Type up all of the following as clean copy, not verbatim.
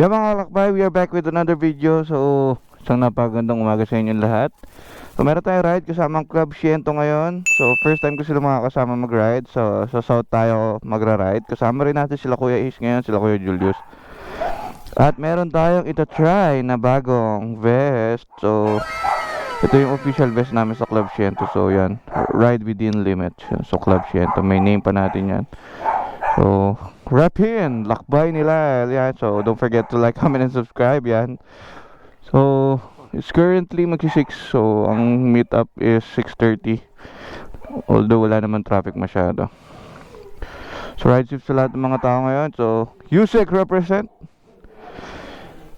Kaya mga kalakbay, we are back with another video. So, isang napagandang umaga sa inyong lahat. So, meron tayong ride kasamang Club Siento ngayon. So, first time ko sila makakasama mag-ride. So, sa South tayo magra-ride. Kasama rin natin sila Kuya Ace ngayon, sila Kuya Julius. At meron tayong ita-try na bagong vest. So, ito yung official vest namin sa Club Siento. So, yan. Ride within limit. So, Club Siento. May name pa natin yan. So, Rapin, lakbay nila. Yan. So, don't forget to like, comment, and subscribe. Yan. So, it's currently magsi-6. So, ang meet-up is 6:30. Although, wala naman traffic masyado. So, ride safe sa lahat ng mga tao ngayon. So, USEC represent.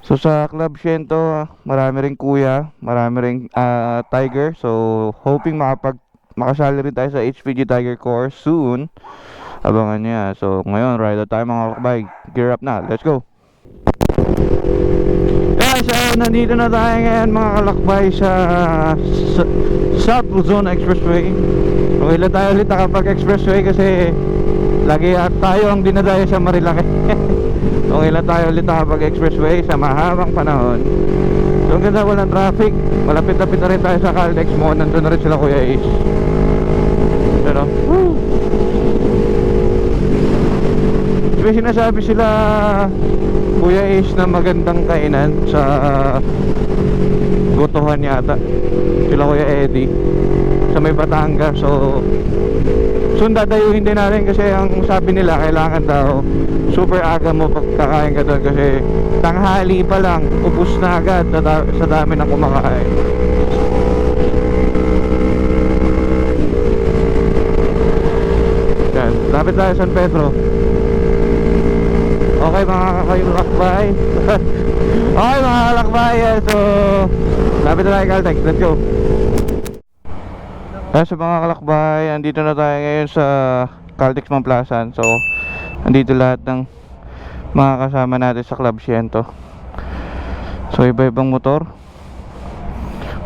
So, sa Club Siento, marami ring kuya, marami ring tiger. So, hoping makasali rin tayo sa HPG Tiger Course soon. Abangan niya. So, ngayon, ride out tayo mga kakbay. Gear up na. Let's go! Yeah, so, nandito na tayo ngayon mga kalakbay sa South Luzon Expressway. Okay lang tayo ulit nakapag-expressway kasi lagi tayo ang dinadayo sa Marilaki. Okay lang tayo ulit nakapag-expressway sa mahabang panahon. So, ang ganda, walang traffic. Malapit-lapit na rin tayo sa Caltex mo. Nandun na rin sila Kuya Ace. Pero, woo! May sinasabi sila Kuya Ace na magandang kainan sa Gotohan yata. Sila Kuya Eddie sa may Batangas. So dadayuhin din natin kasi ang sabi nila kailangan daw super aga mo pagkakain ka doon kasi tanghali pa lang ubus na agad sa dami ng kumakain. Yan, lapit tayo San Pedro. Okay mga kalakbay. Okay mga kalakbay. So, lapit na tayo Caltex. Let's go. So mga kalakbay, andito na tayo ngayon sa Caltex Mamplasan. So, andito lahat ng mga kasama natin sa Club Siento. So, iba-ibang motor.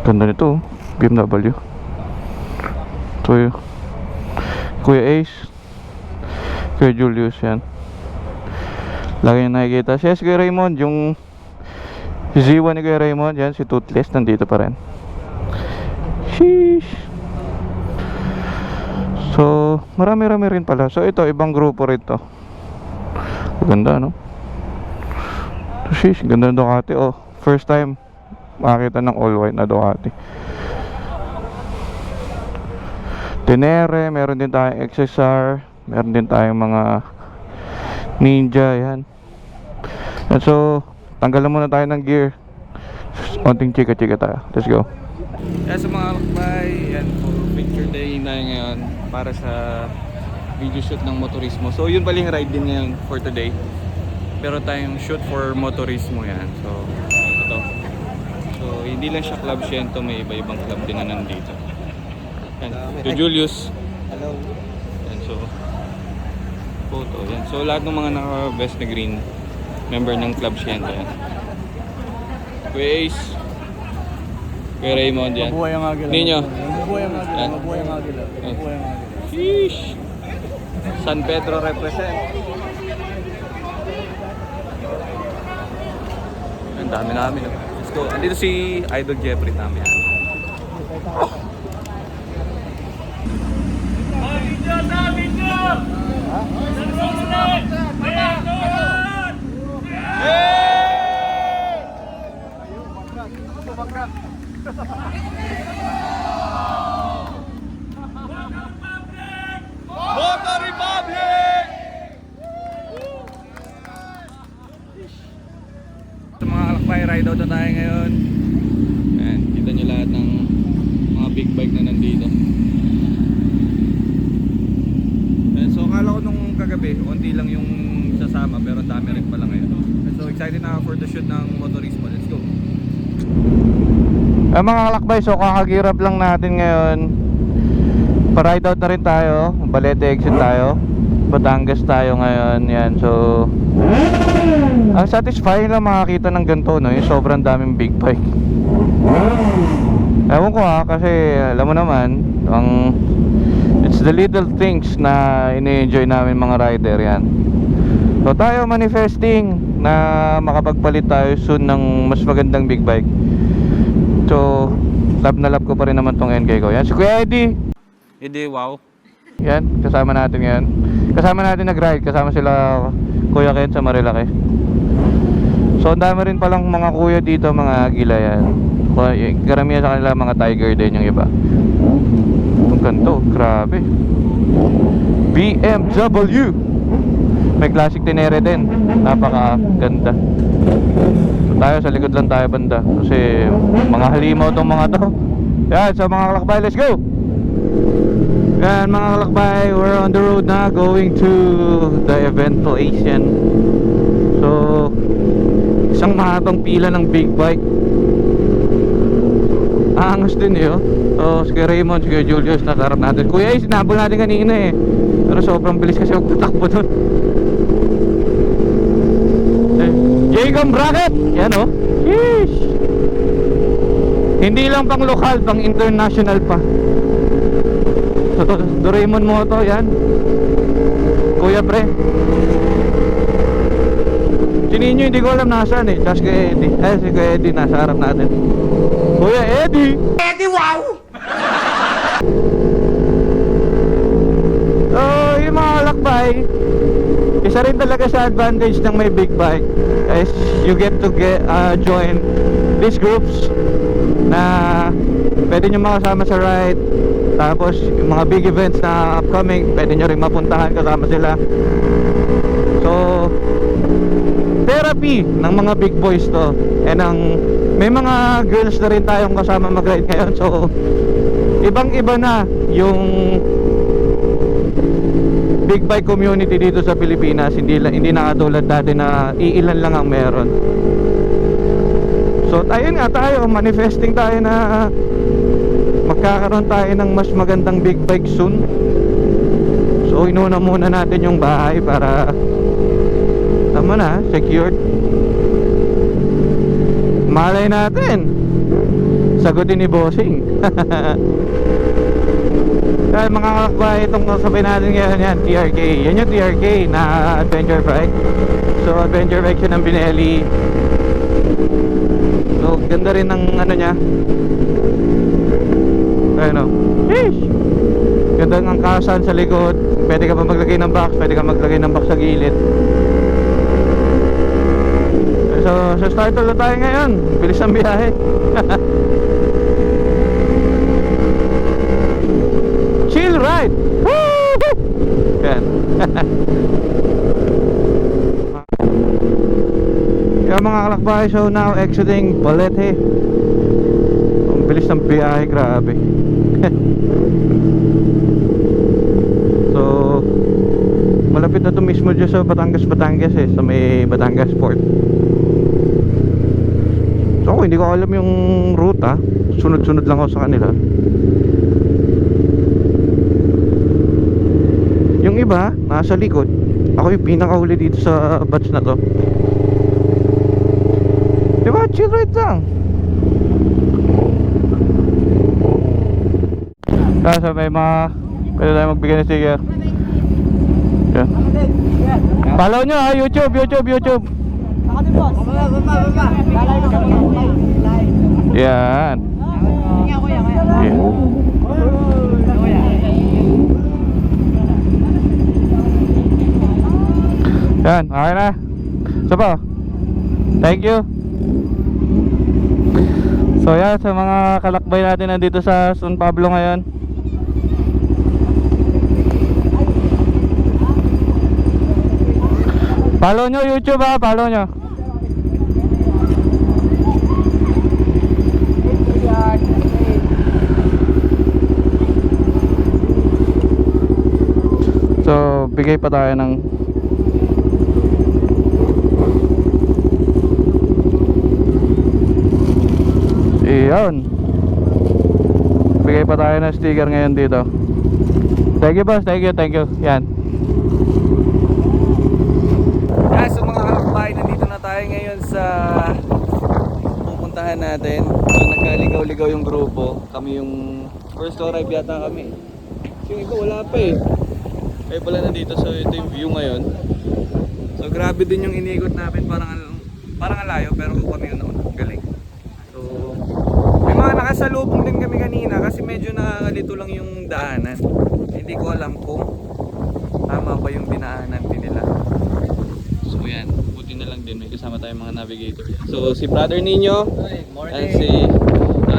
Ganda nito, BMW. So, Kuya Ace, Kuya Julius yan. Lagi nyo nakikita. Si Kuya Raymond, yung Z1 ni Kuya Raymond, yan, si Toothless, nandito pa rin. Sheesh. So, marami-rami rin pala. So, ito, ibang grupo rin to. Ganda, no? Sheesh, ganda ng Ducati. Oh, first time makakita ng all white na Ducati. Tenere, meron din tayong XSR, meron din tayong mga Ninja, yan. And so, tanggalan muna tayo ng gear. Konting chika-chika tayo. Let's go. Yan sa mga lakbay. Yan po, picture day na ngayon para sa video shoot ng motorismo. So, yun pala yung ride din ngayon for today. Pero tayong shoot for motorismo yan. So, ito. So, hindi lang siya Club Siento. May iba-ibang club din na nandito. Yan. To Julius. Hello. Yan, so photo yan. So lahat ng mga naka-vest na green member ng Club Siento yan. Kuya Ace, Kuya Raymond yan. Mabuhay ang agila. Ninyo. Mabuhay ang agila. Mabuhay ang agila. Mabuhay ang agila. Sheesh. San Pedro represent. Ang dami namin. Let's go. Andito si Idol Jeffrey namin yan. Motor Republic! Sa mga kalakbay, ride out na tayo ngayon. Ayan, kita nyo lahat ng mga big bike na nandito. Ayan, so akala ko nung kagabi, konti lang yung sasama pero dami rin pala ngayon. Ayan, so excited na for the shoot ng motorismo. Let's go! Mga kalakbay, so kakagirap lang natin ngayon. Pa-ride out na rin tayo. Balete exit tayo. Batangas tayo ngayon. Yan, so ang satisfying lang makakita ng ganito, no? Yung sobrang daming big bike. Ewan ko kasi alam mo naman, it's the little things na ini-enjoy namin mga rider yan. So tayo manifesting na makapagpalit tayo soon ng mas magandang big bike. So love na love ko pa rin naman tong NK ko. Yan si Kuya Eddie. Hindi, wow. Yan, kasama natin ngayon. Kasama natin nag-ride, kasama sila Kuya Ken sa Marilaki. So ang dami rin palang mga kuya dito, mga agila yan. Karamihan sa kanila mga tiger din yung iba. Ang ganito, grabe. BMW. May classic Tenere din. Napaka ganda. So tayo sa likod lang tayo banda kasi mga halimaw tong mga to. Yan, so mga kalakbay, let's go. Yan mga kalakbay, we're on the road na going to the event Asian. So isang mahabang pila ng big bike. Angas din eh oh. So si Kuya Raymond, si Kuya Julius nasa harap natin. Kuya eh, sinabol natin kanina eh. Pero sobrang bilis kasi magtatakbo dun. Jacob Bracket! Yan oh. Sheesh! Hindi lang pang lokal, pang international pa. So Doraemon Moto yan. Kuya pre. Si Ninyo hindi ko alam nasaan eh. Tapos si Eddie. Si Kuya Eddie nasa harap natin. Kuya Eddie! Eddie wow! So yung mga lakbay, isa rin talaga sa advantage ng may big bike is you get to join these groups na pwede nyo makasama sa ride. Tapos yung mga big events na upcoming, pwede nyo rin mapuntahan kasama sila. So therapy ng mga big boys to. And may mga girls na rin tayong kasama mag-ride ngayon. So ibang iba na yung big bike community dito sa Pilipinas. Hindi na katulad dati na iilan lang ang meron. So ayun nga, tayo manifesting tayo na magkakaroon tayo ng mas magandang big bike soon. So inuna muna natin yung bahay para tama na, secured. Malay natin sagutin ni Bossing. Kaya mga kakakbay, itong sabay natin ngayon yan, TRK. Yan yung TRK na adventure bike. So adventure bike siya ng Binelli. So ganda rin ng ano niya. Ayun o. Sheesh! Ganda ng angkasan sa likod. Pwede ka pa maglagay ng box. Pwede ka maglagay ng box sa gilid. So sa start ulit tayo ngayon. Bilis ang biyahe. Chill ride. Woo! Yan. Kaya mga kalakbay, so now exiting Balete. Ang bilis ng biyahe, grabe. So malapit na to mismo dyan sa Batangas eh, sa may Batangas Port. So ako hindi ko alam yung ruta. Sunod-sunod lang ako sa kanila. Yung iba nasa likod. Ako yung pinakahuli dito sa batch na to. Diba? Chill ride lang. Kasi may mga pwede tayo magbigay ng sticker. Yeah. Follow nyo ha, YouTube. Yan. Yan, okay na. So po, thank you. So yan, sa mga kalakbay natin nandito sa San Pablo ngayon. Follow nyo YouTube ha, follow nyo. So bigay pa tayo ng iyon. Bigay pa tayo ng sticker ngayon dito. Thank you boss, thank you. Yan. Guys, so mga kalakbay, nandito na tayo ngayon sa pupuntahan natin. So nagkaligaw-ligaw yung grupo. Kami yung first arrive yata kami. Yung iba wala pa eh. Kaya pala nandito, so ito yung view ngayon. So grabe din yung inikot namin, parang ang layo pero kami yun noon. Galing. So may mga nakasalubong din kami kanina kasi medyo nakakalito lang yung daanan. Hindi ko alam kung tama ba yung dinaanan din nila. So yan, buti na lang din may kasama tayong mga navigator. So si Brother Nino, and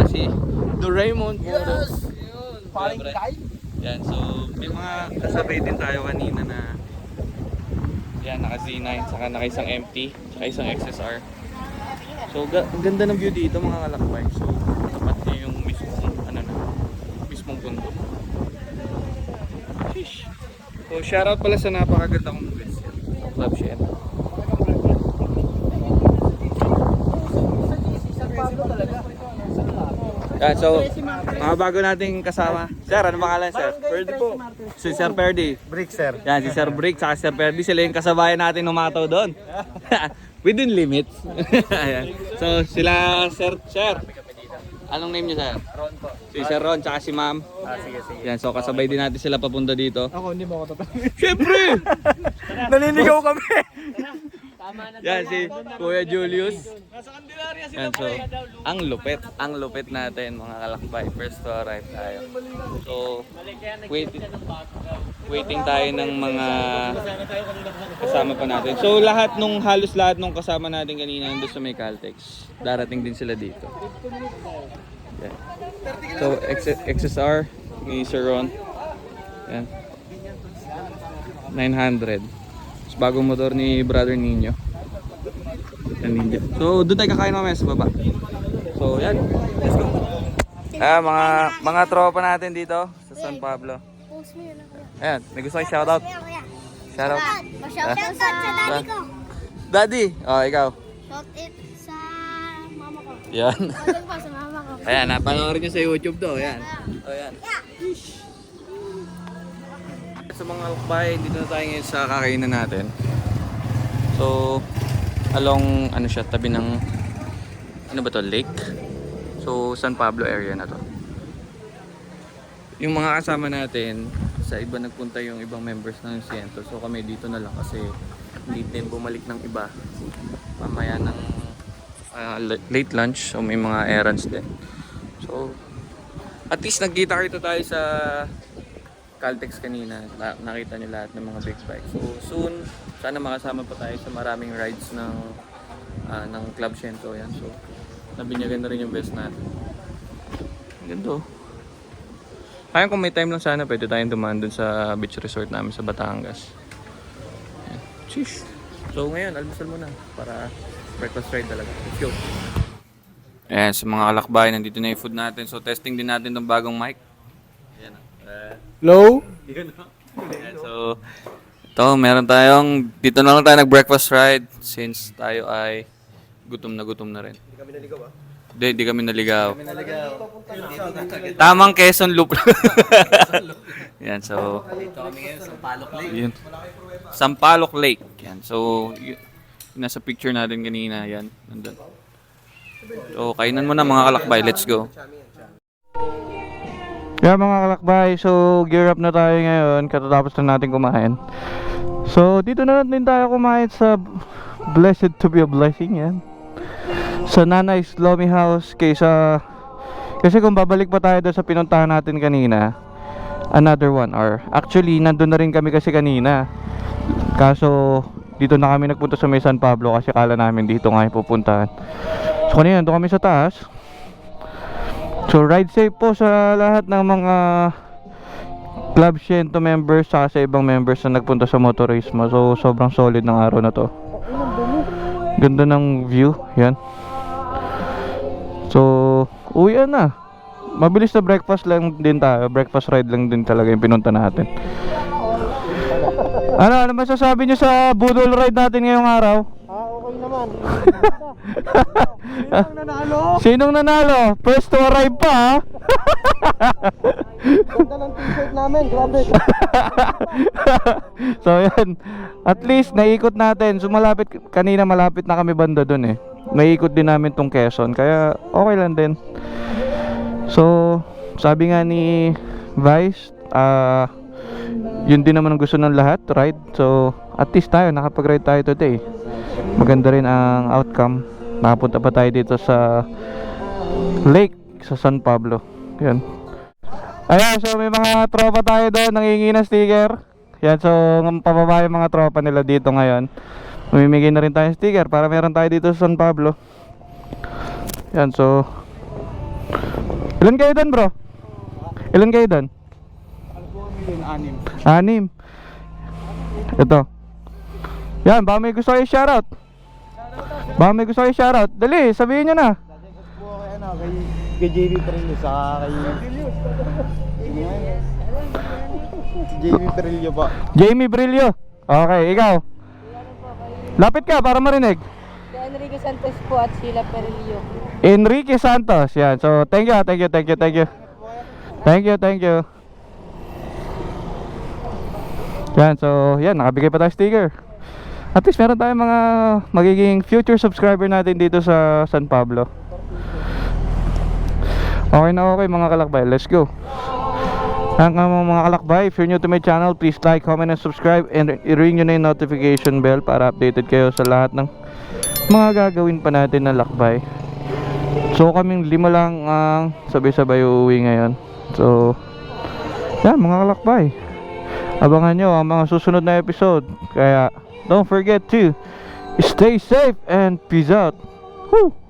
si Doraemon. Yes! Paring Siyempre. kay? Yan, so may mga kasabay din tayo kanina na yan, naka Z9, saka naka isang MT, saka isang XSR. So ang ganda ng view dito mga kalakbay. So tapat niya yung mismong bundok. Sheesh. So shoutout pala sa napakaganda kong movies yan. Club Shen. Yan, so mga bago nating kasama. Sir, ano pangalan sir? Ferdy po. Si Sir Perdy. Brick, sir. Yan, si Sir Brick saka Sir Perdy, sila yung kasabayan natin numataw doon. Within limits. Ayan. So sila Sir. Anong name niyo sir? Ron po. Si Sir Ron tsaka si Ma'am. Sige, sige. Yan, so kasabay din natin sila papunta dito. Ako, hindi mo ako tatanungin. Siyempre! Naliligaw kami. Yan si Kuya Julius. Nasa Candelaria Yan, so ang lupit natin mga kalakbay. First to arrive tayo. So waiting tayo ng mga kasama pa natin. So halos lahat nung kasama natin kanina nandun sa may Caltex. Darating din sila dito. Yan. So XSR ni Sir Ron. Yan. 900. Tapos bagong motor ni Brother Nino. Yan, Ninja. So doon tayo kakain mamaya sa baba. So yan. Let's go. Mga tropa natin dito sa San Pablo. Post mo yun ako. Ayan, may gusto kayo shoutout? Shoutout. Shoutout sa daddy ko. Daddy! Oh, ikaw. Shout it sa mama ko. Yan. Shout po sa mama ko. Ayan, napanoorin nyo sa YouTube to. Ayan. O yan. Sa mga lakbay, dito na tayo ngayon sa kakainan natin. So, along, tabi ng, lake? So, San Pablo area na to. Yung mga kasama natin, sa iba nagpunta yung ibang members ng Siento. So, kami dito na lang kasi hindi din bumalik ng iba. Mamaya ng late lunch, so may mga errands din. So, at least nagkita tayo sa Caltex kanina. Nakita nyo lahat ng mga big bikes. So soon, sana makasama pa tayo sa maraming rides ng Club Siento. Yan. So, nabinyagan na rin yung best natin. Ang ganda. Kaya kung may time lang sana, pwede tayong dumaan dun sa beach resort namin sa Batangas. Yan. Sheesh. So ngayon, almusal muna para breakfast ride talaga. Let's go. Ayan, sa mga kalakbay, nandito na yung food natin. So testing din natin ng bagong mic. Ayan. Low? Ayan, so ito, meron tayong, dito na lang tayo nag-breakfast ride since tayo ay gutom na rin. Hindi kami naligaw ah. Hindi kami naligaw. Naligaw. Tamang Quezon Loop. Yan, so Dito kami ngayon sa Palok Lake. yun. Sampaloc Lake. Yan. So, nasa picture natin kanina. Yan. Nandun. So, kainan mo na mga kalakbay. Let's go. Yeah, mga kalakbay. So, gear up na tayo ngayon. Katatapos na natin kumain. So, dito na din tayo kumain sa Blessed to be a Blessing. Yan. Sa Nanay's Lomi House. Kasi kung babalik pa tayo doon sa pinuntahan natin kanina, another 1 hour. Actually, nandun na rin kami kasi kanina. Kaso, dito na kami nagpunta sa may San Pablo kasi kala namin dito nga yung pupuntahan. So, kanina nandun kami sa taas. So, ride safe po sa lahat ng mga Club Siento members saka sa ibang members na nagpunta sa motorismo. So, sobrang solid ng araw na to. Ganda ng view. Yan. So, uwi na. Mabilis na breakfast lang din tayo. Breakfast ride lang din talaga yung pinunta natin. Ano masasabi nyo sa budol ride natin ngayong araw? Okay naman. Sinong nanalo? Sinong nanalo? First to arrive pa ha? Ganda ng t-shirt namin. Grabe. So yan. At least naikot natin. So kanina malapit na kami banda dun eh. Naikot din namin tong Quezon. Kaya okay lang din. So sabi nga ni Vice, yun din naman ang gusto ng lahat, ride. So at least tayo, nakapag-ride tayo today. Maganda rin ang outcome. Nakapunta pa tayo dito sa lake sa San Pablo. Yan. Ayan, so may mga tropa tayo doon, nangingi ng sticker. Yan, so pababa yung mga tropa nila dito ngayon. Mamimigay na rin tayo ng sticker para meron tayo dito sa San Pablo. Yan, so ilan kayo doon, bro? Ilan kayo doon? Anim. Ito. Yan, baka may gusto kayo shoutout. Baka may gusto kayo shoutout. Dali, sabihin nyo na. Kay JB Perillo sa kay... JB Perillo pa. Jamie Brillo. Okay, ikaw. Lapit ka para marinig. Si Enrique Santos po at Sheila Perillo. Enrique Santos. Yan. So, thank you. Thank you. Yan. So, yan. Nakabigay pa tayo sticker. At least meron tayong mga magiging future subscriber natin dito sa San Pablo. Okay na okay mga kalakbay. Let's go. Hanggang mga kalakbay, if you're new to my channel, please like, comment, and subscribe. And i-ring nyo na yung notification bell para updated kayo sa lahat ng mga gagawin pa natin na lakbay. So kaming 5 lang ang sabay-sabay uuwi ngayon. So yan mga kalakbay, abangan nyo ang mga susunod na episode. Kaya don't forget to stay safe and peace out. Woo!